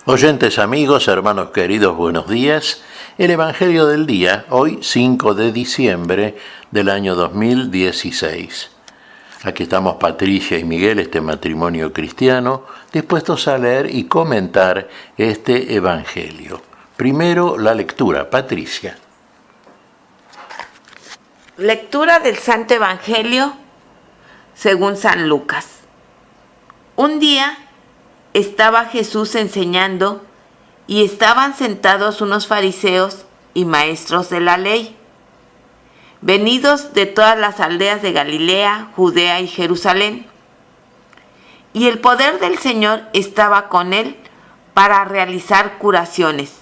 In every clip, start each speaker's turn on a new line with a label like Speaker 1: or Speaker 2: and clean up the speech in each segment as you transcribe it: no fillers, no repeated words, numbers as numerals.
Speaker 1: Oyentes amigos, hermanos queridos, buenos días. El Evangelio del día, hoy 5 de diciembre del año 2016. Aquí estamos Patricia y Miguel, este matrimonio cristiano, dispuestos a leer y comentar este Evangelio. Primero la lectura. Patricia.
Speaker 2: Lectura del Santo Evangelio según San Lucas. Un día estaba Jesús enseñando y estaban sentados unos fariseos y maestros de la ley, venidos de todas las aldeas de Galilea, Judea y Jerusalén. Y el poder del Señor estaba con él para realizar curaciones.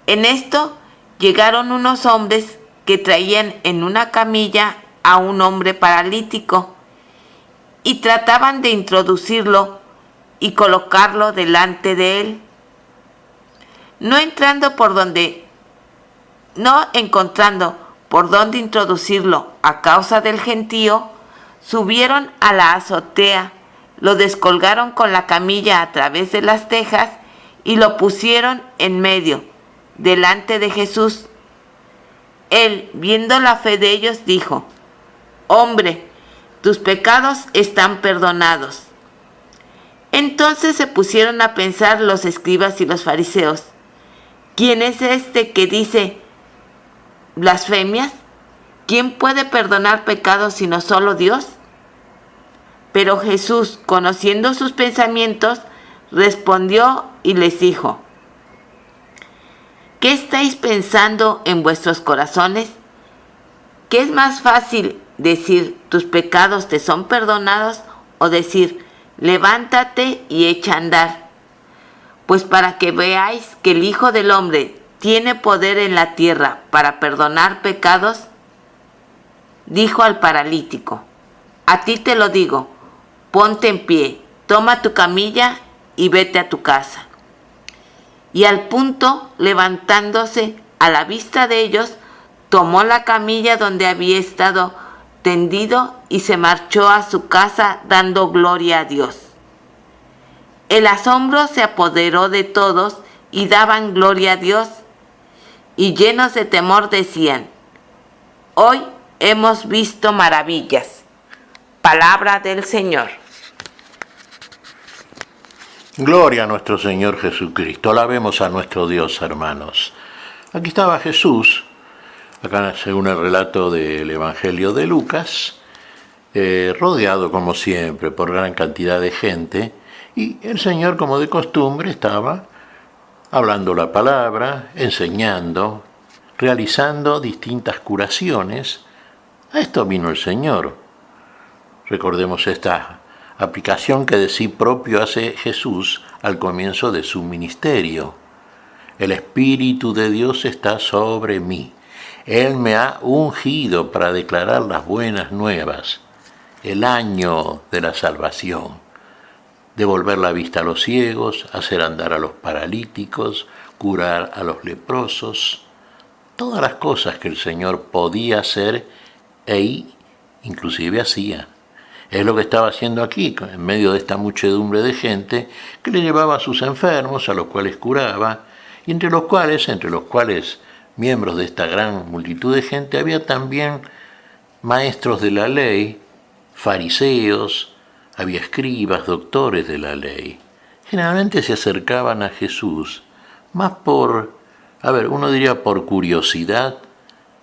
Speaker 2: En esto llegaron unos hombres que traían en una camilla a un hombre paralítico y trataban de introducirlo y colocarlo delante de él. No encontrando por dónde introducirlo a causa del gentío, subieron a la azotea, lo descolgaron con la camilla a través de las tejas y lo pusieron en medio, delante de Jesús. Él, viendo la fe de ellos, dijo: «Hombre, tus pecados están perdonados». Entonces se pusieron a pensar los escribas y los fariseos: ¿quién es este que dice blasfemias? ¿Quién puede perdonar pecados sino solo Dios? Pero Jesús, conociendo sus pensamientos, respondió y les dijo: ¿qué estáis pensando en vuestros corazones? ¿Qué es más fácil decir tus pecados te son perdonados o decir levántate y echa a andar? Pues para que veáis que el Hijo del Hombre tiene poder en la tierra para perdonar pecados, dijo al paralítico: a ti te lo digo, ponte en pie, toma tu camilla y vete a tu casa. Y al punto, levantándose a la vista de ellos, tomó la camilla donde había estado tendido y se marchó a su casa dando gloria a Dios. El asombro se apoderó de todos y daban gloria a Dios, y llenos de temor decían: hoy hemos visto maravillas. Palabra del Señor.
Speaker 1: Gloria a nuestro Señor Jesucristo. Alabemos a nuestro Dios, hermanos. Aquí estaba Jesús, acá según el relato del Evangelio de Lucas, rodeado como siempre por gran cantidad de gente, y el Señor, como de costumbre, estaba hablando la palabra, enseñando, realizando distintas curaciones. A esto vino el Señor. Recordemos esta aplicación que de sí propio hace Jesús al comienzo de su ministerio. El Espíritu de Dios está sobre mí. Él me ha ungido para declarar las buenas nuevas, el año de la salvación, devolver la vista a los ciegos, hacer andar a los paralíticos, curar a los leprosos, todas las cosas que el Señor podía hacer e inclusive hacía. Es lo que estaba haciendo aquí, en medio de esta muchedumbre de gente que le llevaba a sus enfermos, a los cuales curaba, y entre los cuales miembros de esta gran multitud de gente, había también maestros de la ley, fariseos, había escribas, doctores de la ley. Generalmente se acercaban a Jesús, más uno diría por curiosidad,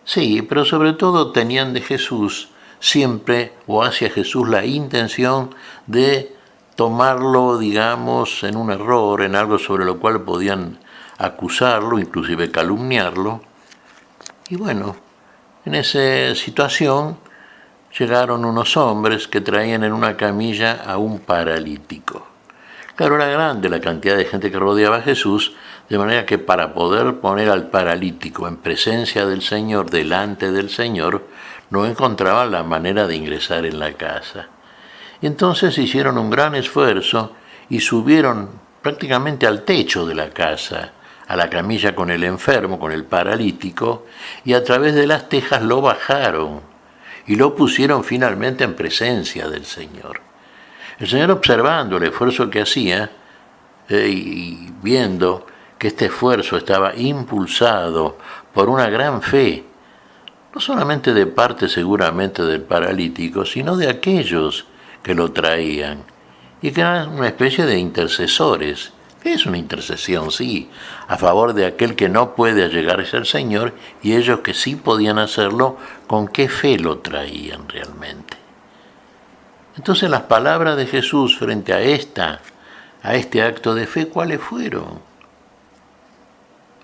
Speaker 1: sí, pero sobre todo tenían de Jesús siempre, o hacia Jesús, la intención de tomarlo, digamos, en un error, en algo sobre lo cual podían acusarlo, inclusive calumniarlo. Y bueno, en esa situación llegaron unos hombres que traían en una camilla a un paralítico. Claro, era grande la cantidad de gente que rodeaba a Jesús, de manera que para poder poner al paralítico en presencia del Señor, delante del Señor, no encontraban la manera de ingresar en la casa. Y entonces hicieron un gran esfuerzo y subieron prácticamente al techo de la casa, a la camilla con el enfermo, con el paralítico, y a través de las tejas lo bajaron y lo pusieron finalmente en presencia del Señor. El Señor, observando el esfuerzo que hacía, y viendo que este esfuerzo estaba impulsado por una gran fe, no solamente de parte seguramente del paralítico, sino de aquellos que lo traían, y que eran una especie de intercesores. ¿Qué es una intercesión? Sí, a favor de aquel que no puede allegarse al Señor, y ellos que sí podían hacerlo, ¿con qué fe lo traían realmente? Entonces las palabras de Jesús frente a este acto de fe, ¿cuáles fueron?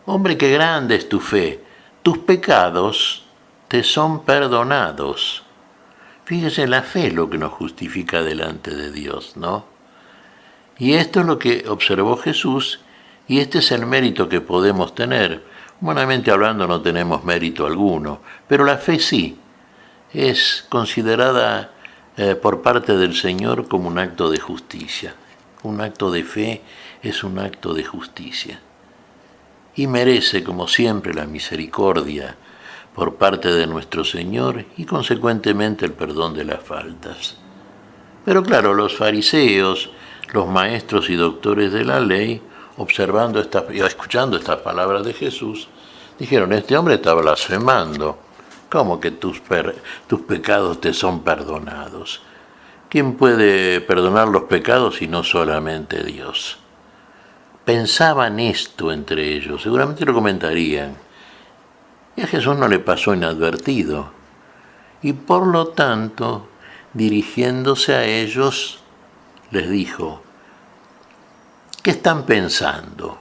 Speaker 1: Hombre, qué grande es tu fe, tus pecados te son perdonados. Fíjese, la fe es lo que nos justifica delante de Dios, ¿no? Y esto es lo que observó Jesús, y este es el mérito que podemos tener. Humanamente hablando no tenemos mérito alguno, pero la fe sí, es considerada por parte del Señor como un acto de justicia. Un acto de fe es un acto de justicia. Y merece, como siempre, la misericordia por parte de nuestro Señor y consecuentemente el perdón de las faltas. Pero claro, los fariseos, los maestros y doctores de la ley, escuchando estas palabras de Jesús, dijeron, este hombre está blasfemando. ¿Cómo que tus pecados te son perdonados? ¿Quién puede perdonar los pecados si no solamente Dios? Pensaban esto entre ellos, seguramente lo comentarían. Y a Jesús no le pasó inadvertido. Y por lo tanto, dirigiéndose a ellos, les dijo, ¿qué están pensando?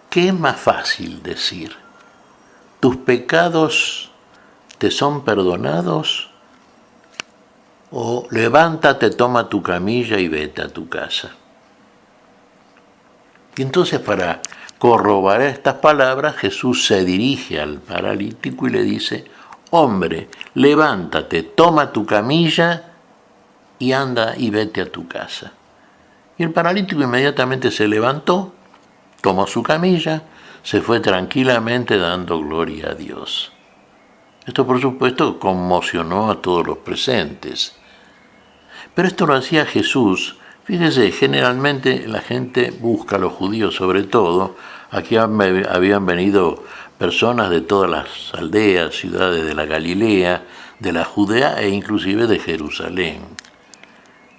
Speaker 1: ¿Qué es más fácil decir? ¿Tus pecados te son perdonados? O levántate, toma tu camilla y vete a tu casa. Y entonces, para corroborar estas palabras, Jesús se dirige al paralítico y le dice, hombre, levántate, toma tu camilla y anda y vete a tu casa. Y el paralítico inmediatamente se levantó, tomó su camilla, se fue tranquilamente dando gloria a Dios. Esto, por supuesto, conmocionó a todos los presentes. Pero esto lo hacía Jesús. Fíjese, generalmente la gente busca, los judíos sobre todo, aquí habían venido personas de todas las aldeas, ciudades de la Galilea, de la Judea e inclusive de Jerusalén.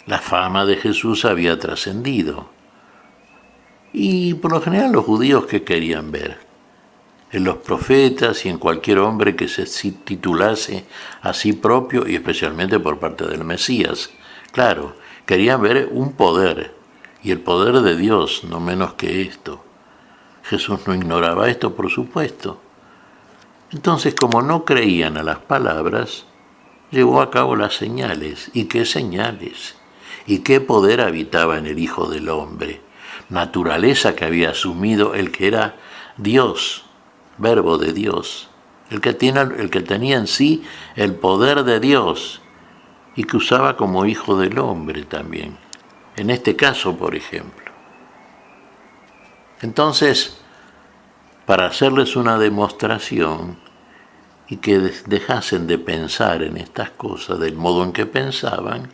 Speaker 1: La fama de Jesús había trascendido. Y por lo general los judíos, ¿qué querían ver? En los profetas y en cualquier hombre que se titulase a sí propio, y especialmente por parte del Mesías. Claro, querían ver un poder, y el poder de Dios, no menos que esto. Jesús no ignoraba esto, por supuesto. Entonces, como no creían a las palabras, llevó a cabo las señales. ¿Y qué señales? ¿Y qué poder habitaba en el Hijo del Hombre? Naturaleza que había asumido el que era Dios, verbo de Dios, el que tenía en sí el poder de Dios y que usaba como Hijo del Hombre también. En este caso, por ejemplo. Entonces, para hacerles una demostración y que dejasen de pensar en estas cosas del modo en que pensaban,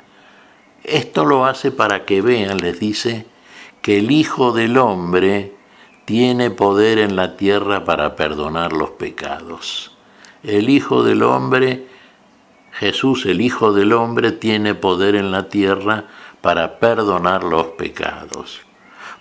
Speaker 1: esto lo hace para que vean, les dice, que el Hijo del Hombre tiene poder en la tierra para perdonar los pecados. El Hijo del Hombre, Jesús, el Hijo del Hombre, tiene poder en la tierra para perdonar los pecados.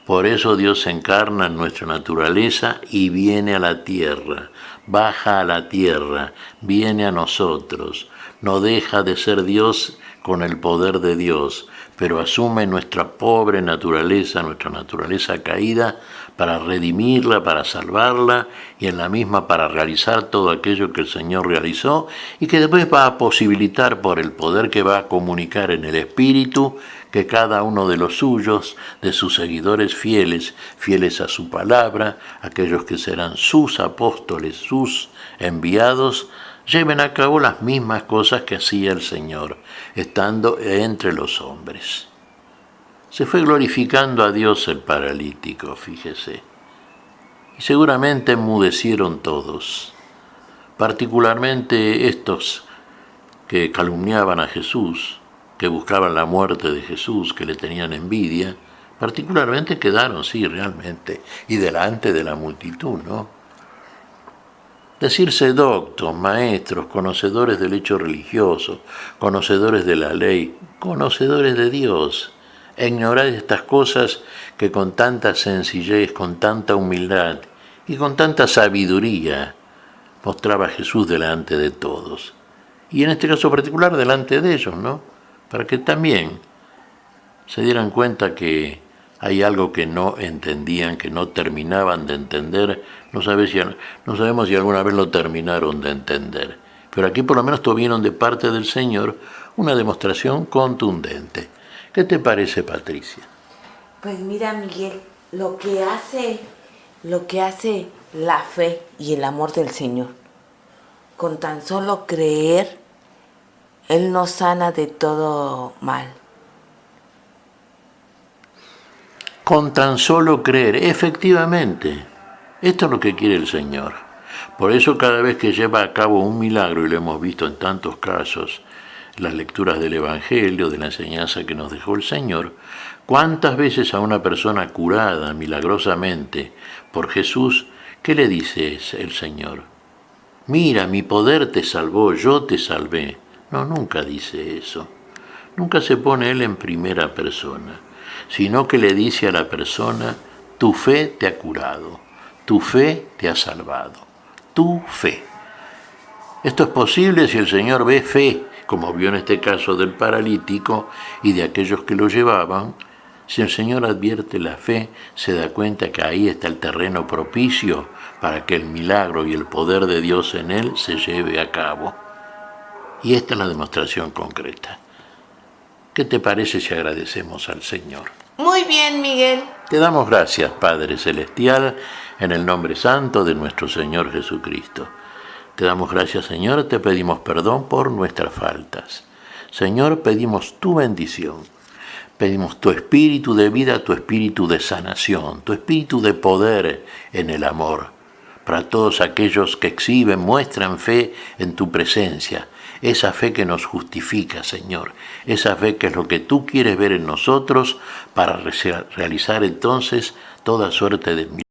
Speaker 1: Por eso Dios se encarna en nuestra naturaleza y viene a la tierra, baja a la tierra, viene a nosotros. No deja de ser Dios con el poder de Dios, pero asume nuestra pobre naturaleza, nuestra naturaleza caída, para redimirla, para salvarla, y en la misma para realizar todo aquello que el Señor realizó, y que después va a posibilitar por el poder que va a comunicar en el Espíritu, que cada uno de los suyos, de sus seguidores fieles, fieles a su palabra, aquellos que serán sus apóstoles, sus enviados, lleven a cabo las mismas cosas que hacía el Señor, estando entre los hombres. Se fue glorificando a Dios el paralítico, fíjese. Y seguramente enmudecieron todos, particularmente estos que calumniaban a Jesús, que buscaban la muerte de Jesús, que le tenían envidia, Particularmente quedaron, sí, realmente, y delante de la multitud, ¿no? Decirse doctos, maestros, conocedores del hecho religioso, conocedores de la ley, conocedores de Dios, e ignorar estas cosas que con tanta sencillez, con tanta humildad y con tanta sabiduría mostraba Jesús delante de todos. Y en este caso particular delante de ellos, ¿no? Para que también se dieran cuenta que hay algo que no entendían, que no terminaban de entender. No sabemos si alguna vez lo terminaron de entender. Pero aquí por lo menos tuvieron de parte del Señor una demostración contundente. ¿Qué te parece, Patricia?
Speaker 2: Pues mira, Miguel, lo que hace la fe y el amor del Señor, con tan solo creer, Él nos sana de todo mal.
Speaker 1: Con tan solo creer, efectivamente, esto es lo que quiere el Señor. Por eso cada vez que lleva a cabo un milagro, y lo hemos visto en tantos casos, las lecturas del Evangelio, de la enseñanza que nos dejó el Señor, cuántas veces a una persona curada milagrosamente por Jesús, ¿qué le dice el Señor? Mira, mi poder te salvó, yo te salvé. No, nunca dice eso. Nunca se pone Él en primera persona, sino que le dice a la persona, tu fe te ha curado, tu fe te ha salvado, tu fe. Esto es posible si el Señor ve fe, como vio en este caso del paralítico y de aquellos que lo llevaban. Si el Señor advierte la fe, se da cuenta que ahí está el terreno propicio para que el milagro y el poder de Dios en él se lleve a cabo. Y esta es la demostración concreta. ¿Qué te parece si agradecemos al Señor?
Speaker 2: Muy bien, Miguel.
Speaker 1: Te damos gracias, Padre Celestial, en el nombre santo de nuestro Señor Jesucristo. Te damos gracias, Señor, te pedimos perdón por nuestras faltas. Señor, pedimos tu bendición. Pedimos tu espíritu de vida, tu espíritu de sanación, tu espíritu de poder en el amor, para todos aquellos que exhiben, muestran fe en tu presencia, esa fe que nos justifica, Señor, esa fe que es lo que tú quieres ver en nosotros para realizar entonces toda suerte de milagros.